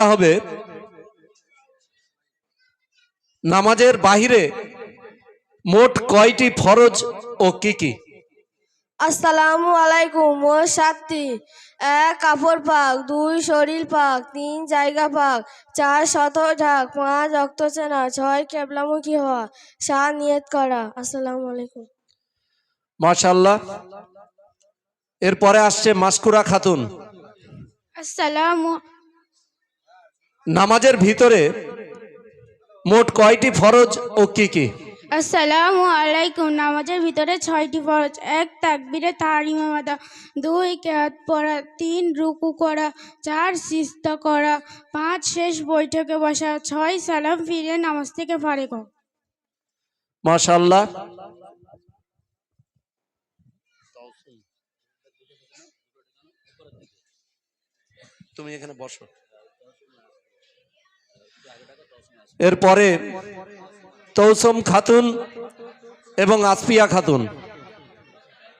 হবে নামাজের বাহিরে মোট কয়টি ফরজ ও কি কি? আসসালামু আলাইকুম। মোট 7টি। 1 কাপড় পাক, 2 শরীর পাক, 3 জায়গা পাক, 4 সতর ঢাক, 5 রক্ত চেনা, 6 কেবলামুখী হওয়া, 7 নিয়ত করা। আসসালামু আলাইকুম। মাশাআল্লাহ। এরপরে আসছে মাসকুরা খাতুন। আসসালামু নামাজের ভিতরে মোট কয়টি ফরজ ও কি কি? আসসালামু আলাইকুম। নামাজের ভিতরে 6টি ফরজ। 1 তাকবীরে তাহরিমা বাঁধা, 2 কিরাত পড়া, 3 রুকু করা, 4 সিজদা করা, 5 শেষ বৈঠকে বসা, 6 সালাম ফিরে নামাজ থেকে ফারেক হওয়া। মাশাআল্লাহ। তুমি এখানে বসো। এরপরে তৌসুম খাতুন এবং আসফিয়া খাতুন।